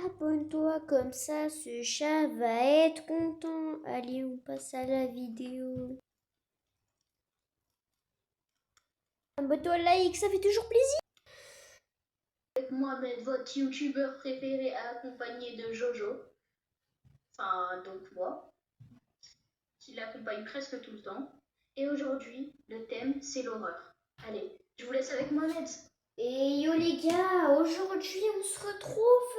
Abonne-toi, comme ça ce chat va être content. Allez, on passe à la vidéo. Abonne-toi, like, ça fait toujours plaisir. Mohamed, votre youtubeur préféré accompagné de Jojo, enfin donc moi, qui l'accompagne presque tout le temps. Et aujourd'hui, le thème c'est l'horreur. Allez, je vous laisse avec Mohamed. Et yo les gars, aujourd'hui on se retrouve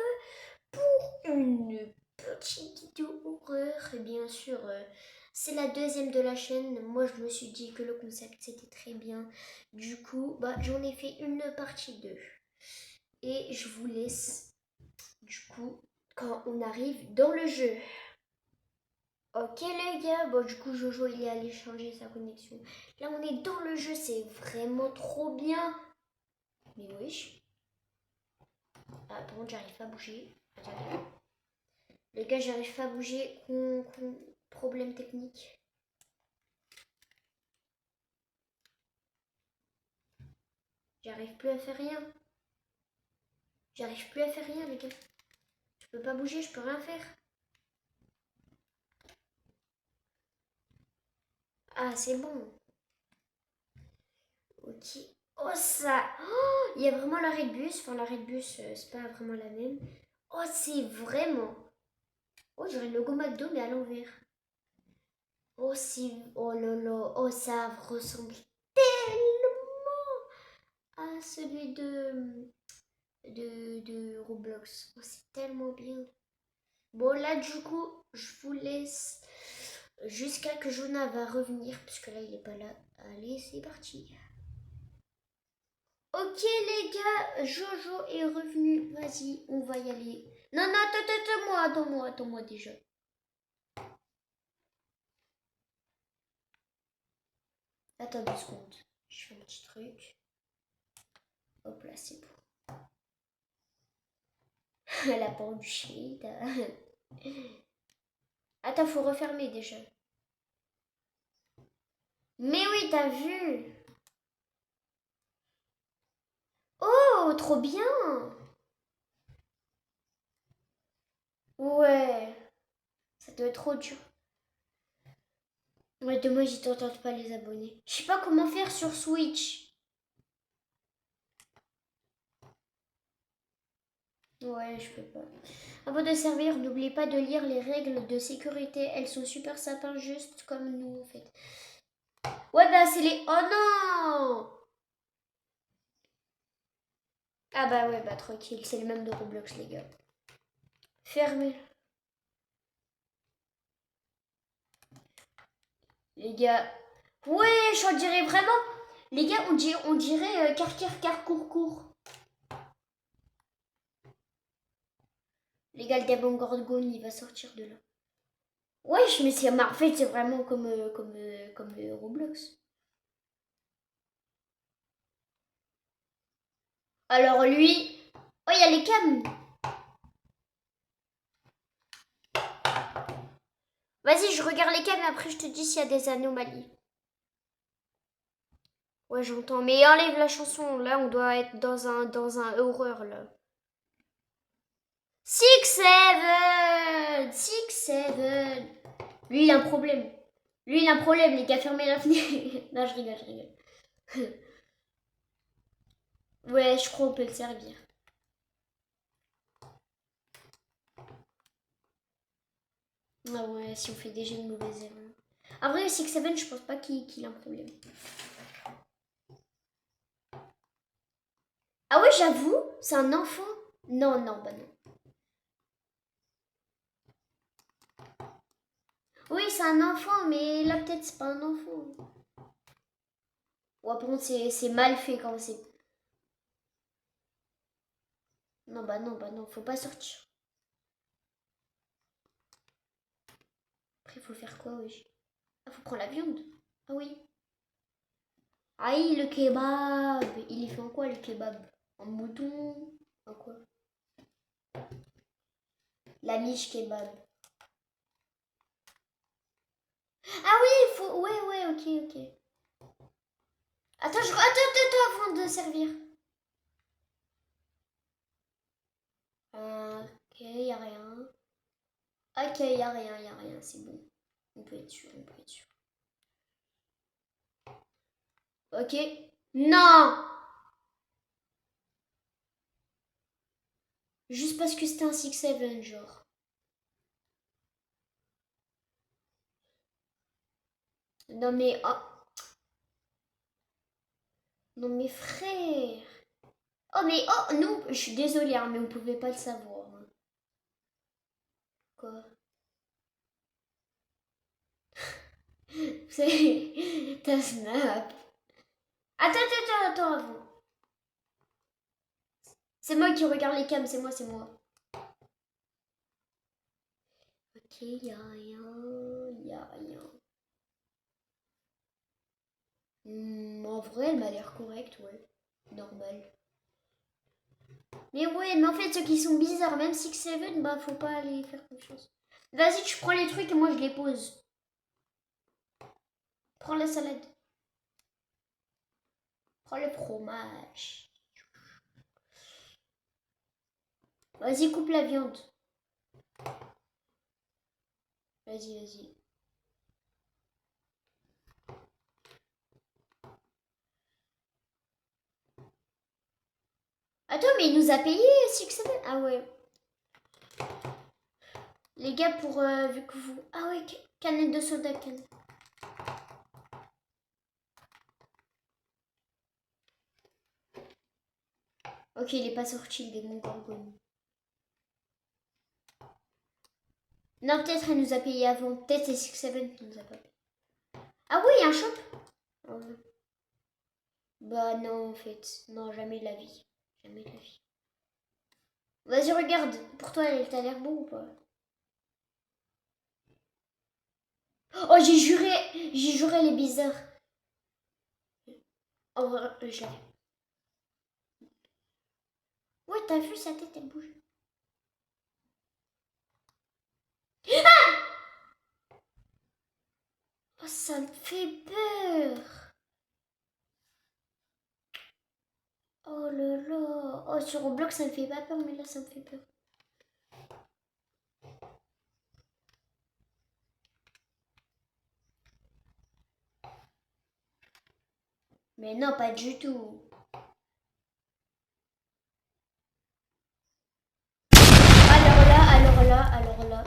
pour une petite vidéo horreur. Et bien sûr, c'est la deuxième de la chaîne. Moi je me suis dit que le concept c'était très bien. Du coup, j'en ai fait une partie 2. Et je vous laisse, du coup, quand on arrive dans le jeu. Ok les gars, du coup Jojo il est allé changer sa connexion. Là on est dans le jeu, c'est vraiment trop bien. Mais wesh. Ah par contre j'arrive pas à bouger. Attendez. Les gars j'arrive pas à bouger. Problème technique. J'arrive plus à faire rien. J'arrive plus à faire rien les gars. Je peux pas bouger, je peux rien faire. Ah c'est bon. Ok. Oh ça. Oh, il y a vraiment l'arrêt de bus. Enfin l'arrêt de bus c'est pas vraiment la même. Oh c'est vraiment. Oh j'aurais le logo McDo mais à l'envers. Oh c'est. Oh là là. Oh ça ressemble tellement à celui de Roblox. Oh c'est tellement bien. Bon là du coup je vous laisse jusqu'à que Jonah va revenir puisque là il est pas là. Allez c'est parti. Ok les gars, Jojo est revenu. Vas-y, on va y aller. Non, non, attends-moi déjà. Attends 2 secondes. Je fais un petit truc. Hop là, c'est bon. Elle a pas embûché. Attends, faut refermer déjà. Mais oui, t'as vu. Oh, trop bien. Ouais. Ça doit être trop dur. Ouais, dommage, ils t'entendent pas les abonnés. Je sais pas comment faire sur Switch. Ouais, je peux pas. Avant de servir, n'oubliez pas de lire les règles de sécurité. Elles sont super sapins, juste comme nous, en fait. Ouais, c'est les... Oh non! Ah ouais, tranquille. C'est le même de Roblox, les gars. Fermez. Les gars. Ouais, j'en dirais vraiment... Les gars, on dirait car, court. Les gars, le Demon Gorgon, il va sortir de là. Wesh, mais en fait, c'est vraiment comme Roblox. Alors lui... Oh, il y a les cams. Vas-y, je regarde les cams et après je te dis s'il y a des anomalies. Ouais, j'entends. Mais enlève la chanson. Là, on doit être dans un horreur, là. 6-7. Lui, il a un problème. Les gars, fermez la fenêtre. Non, je rigole. Ouais, je crois qu'on peut le servir. Ah ouais, si on fait déjà une mauvaise erreur. En vrai, 6-7, je pense pas qu'il a un problème. Ah ouais, j'avoue, c'est un enfant. Non, non. Oui, c'est un enfant, mais là, peut-être c'est pas un enfant. Ouais, par contre, c'est mal fait quand c'est... Non, non, faut pas sortir. Après, faut faire quoi, oui. Ah, faut prendre la viande. Ah oui. Aïe, le kebab. Il est fait en quoi, le kebab? En mouton? En quoi? La miche kebab. Ah oui, il faut... Ouais, ok. Attends, avant de servir. Ok. Ok, y a rien, c'est bon. On peut être sûr, on peut être sûr. Ok. Non! Juste parce que c'était un 6-7, genre. Non mais... Oh. Non mais frère. Oh mais... Oh non, je suis désolée, hein, mais on pouvait pas le savoir. Hein. Quoi? C'est... Ta snap. Attends avant. C'est moi qui regarde les cams, c'est moi, c'est moi. Ok, y a rien. En vrai, elle m'a l'air correcte, ouais. Normal. Mais ouais, mais en fait, ceux qui sont bizarres, même 6-7, bah faut pas aller faire confiance. Vas-y, tu prends les trucs et moi je les pose. Prends la salade. Prends le fromage. Vas-y, coupe la viande. Vas-y. Attends, mais il nous a payé 6-7? Ah ouais. Les gars, pour vu que vous... Ah ouais, canette de soda, canette. Ok, il est pas sorti, le démon gorgone. Non, peut-être elle nous a payé avant. Peut-être c'est 6-7 qui nous a pas payé. Ah oui, il y a un shop. Oh, non. Bah non, en fait. Non, jamais de la vie. Jamais de la vie. Vas-y, regarde. Pour toi, elle t'a l'air bon ou pas? Oh, j'ai juré, elle est bizarre. Oh, je l'avais. Ouais, t'as vu sa tête, elle bouge. Oh, ça me fait peur. Oh là là. Oh, sur Roblox, ça me fait pas peur, mais là, ça me fait peur. Mais non, pas du tout. Alors là.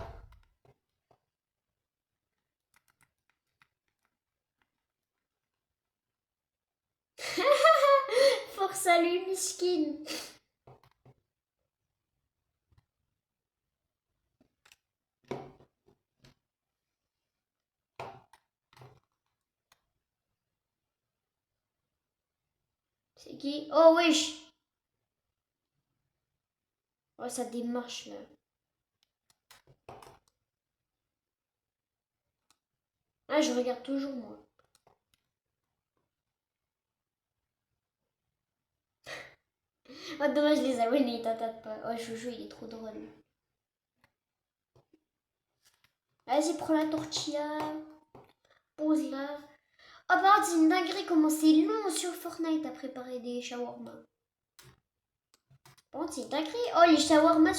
Force à lui, miskin. C'est qui? Oh, wesh. Oh, ça démarche, là. Ah, je regarde toujours, moi. Oh, dommage, les abonnés, ils t'entendent pas. Oh, Jojo, il est trop drôle. Vas-y, prends la tortilla. Pose-la. Oh, par contre, c'est une dinguerie comment c'est long sur Fortnite à préparer des shawarma. Par contre, c'est une dinguerie. Oh, les shawarma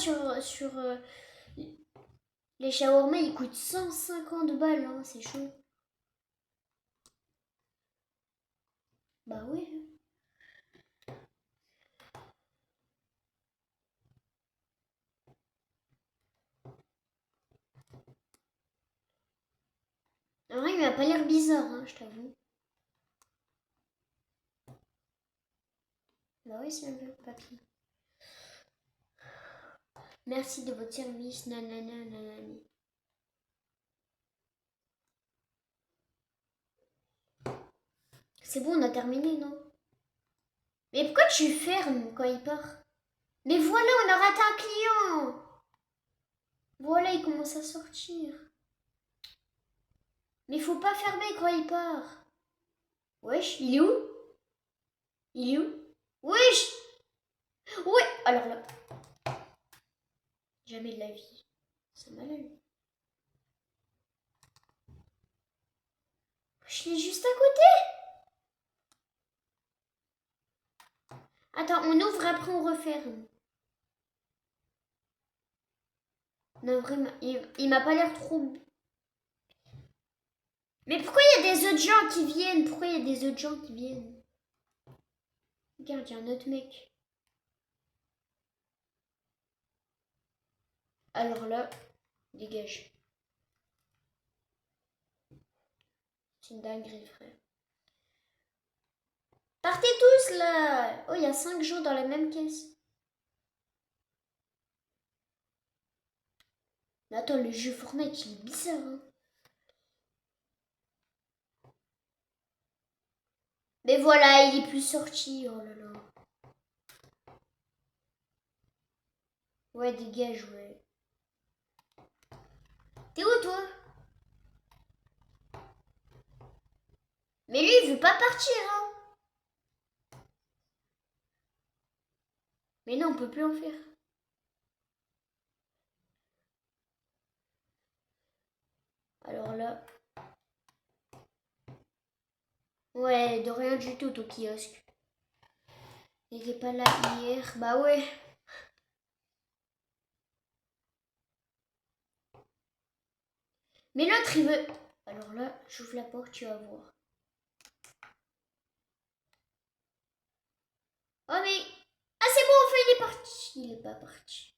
les shawarma, ils coûtent 150 balles, hein, c'est chaud. Bah oui. En vrai, il m'a pas l'air bizarre, hein, je t'avoue. Bah oui, c'est un peu papier. Merci de votre service, nanana, nanani. C'est bon, on a terminé, non? Mais pourquoi tu fermes quand il part? Mais voilà, on a raté un client! Voilà, il commence à sortir. Mais faut pas fermer quand il part. Wesh, il est où? Il est où? Wesh! Ouais! Alors là, jamais de la vie. C'est malin. Je l'ai juste à côté. Attends, on ouvre, après on referme. Non, vraiment, il m'a pas l'air trop... Mais pourquoi il y a des autres gens qui viennent? Pourquoi il y a des autres gens qui viennent? Regarde, il y a un autre mec. Alors là, dégage. C'est une dinguerie, frère. Partez tous, là! Oh, il y a 5 gens dans la même caisse. Mais attends, le jeu Fortnite, il est bizarre, hein. Mais voilà, il est plus sorti. Oh là là. Ouais, dégage, ouais. T'es où, toi? Mais lui, il veut pas partir, hein. Mais non, on peut plus en faire. Alors là... Ouais, de rien du tout au kiosque. Il était pas là hier. Bah ouais. Mais l'autre, il veut... Alors là, j'ouvre la porte, tu vas voir. Oh mais... Ah c'est bon, enfin il est parti. Il est pas parti.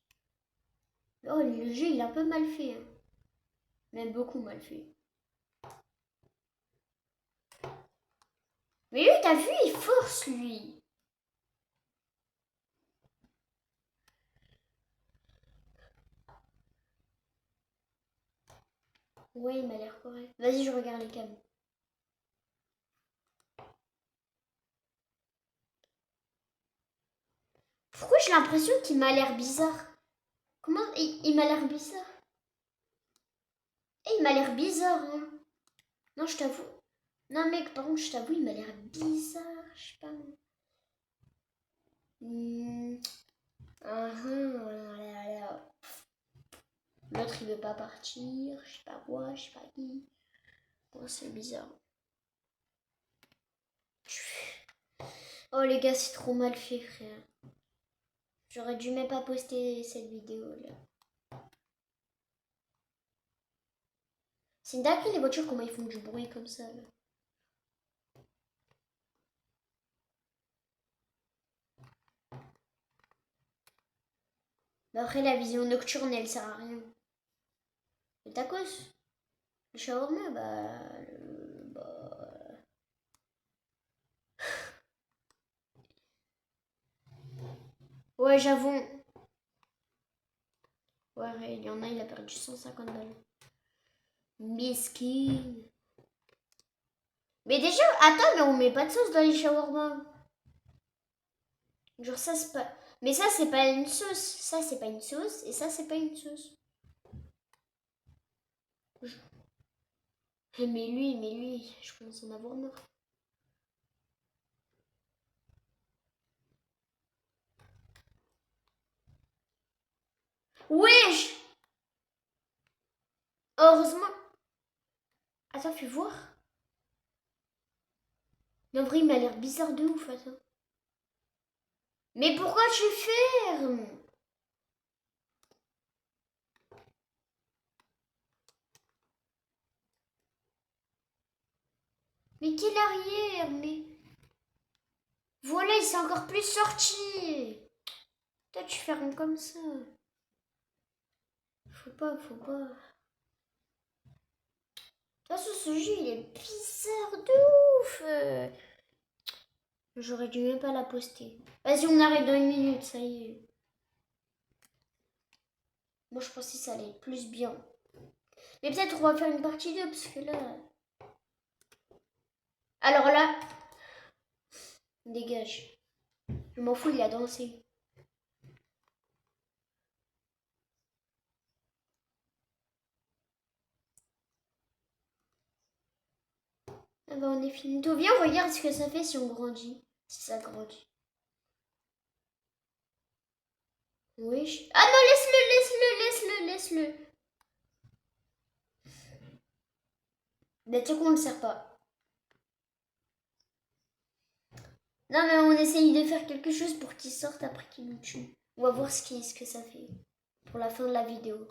Oh, le jeu, il est un peu mal fait. Hein. Même beaucoup mal fait. Mais lui, t'as vu, il force, lui. Ouais, il m'a l'air correct. Vas-y, je regarde les cams. Pourquoi j'ai l'impression qu'il m'a l'air bizarre? Comment il m'a l'air bizarre? Il m'a l'air bizarre, hein. Non, je t'avoue. Non, mec, par contre, je t'avoue, il m'a l'air bizarre. Je sais pas. L'autre, il veut pas partir. Je sais pas quoi, je sais pas qui. Oh, c'est bizarre. Oh, les gars, c'est trop mal fait, frère. J'aurais dû même pas poster cette vidéo là. C'est une dinguerie les voitures, comment ils font du bruit comme ça là. Mais après la vision nocturne elle sert à rien. Le tacos, le shawarma, Ouais j'avoue. Ouais il y en a, il a perdu 150 balles. Miskin. Mais déjà, attends, mais on met pas de sauce dans les shawarma. Genre ça c'est pas... Mais ça c'est pas une sauce. Ça c'est pas une sauce et ça c'est pas une sauce. Mais lui, je commence à en avoir marre. Wesh! Heureusement. Attends, fais voir. Mais en vrai, il m'a l'air bizarre de ouf, attends. Mais pourquoi tu fermes? Mais quel arrière? Mais... Voilà, il s'est encore plus sorti. Toi, tu fermes comme ça. Faut pas, faut pas. De toute façon, ce jeu, il est bizarre de ouf. J'aurais dû même pas la poster. Vas-y, on arrête dans 1 minute, ça y est. Moi, je pensais que ça allait être plus bien. Mais peut-être on va faire une partie 2, parce que là... Alors là... Dégage. Je m'en fous, il a dansé. Ah bah on est fini. Tout viens, on regarde ce que ça fait si on grandit. Si ça grandit. Oui. Ah non, laisse-le. Mais tu sais qu'on ne le sert pas. Non mais on essaye de faire quelque chose pour qu'il sorte après qu'il nous tue. On va voir ce que ça fait pour la fin de la vidéo.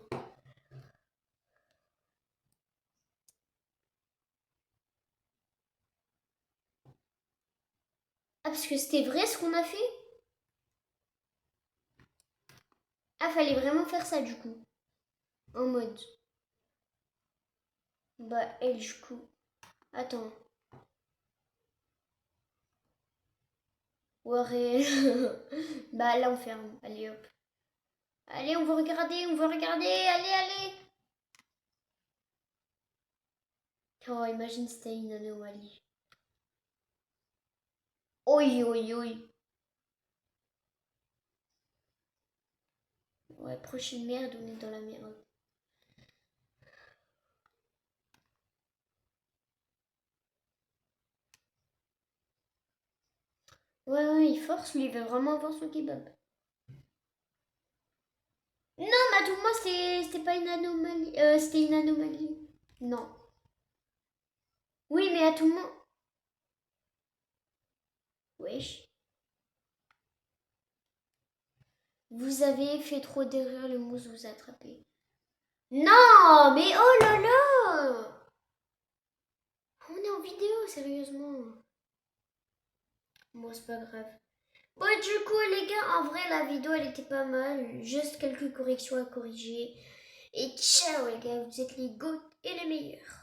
parce que c'était vrai ce qu'on a fait? Ah, fallait vraiment faire ça du coup. En mode. Bah, elle, du coup. Attends. Ouais, réel. Bah, là, on ferme. Allez, hop. Allez, on va regarder, on va regarder. Allez, allez. Oh, imagine c'était une anomalie. Oui, oui, oui. Ouais, prochaine merde, on est dans la merde. Ouais, ouais, il force, lui, il veut vraiment avoir son kebab. Non, mais à tout moment, c'était pas une anomalie. C'était une anomalie. Non. Oui, mais à tout moment. Wesh. Vous avez fait trop d'erreurs, le mousse vous a attrapé. Non, mais oh là là! On est en vidéo, sérieusement. Bon, c'est pas grave. Bon, du coup, les gars, en vrai, la vidéo, elle était pas mal. Juste quelques corrections à corriger. Et ciao, les gars, vous êtes les goats et les meilleurs.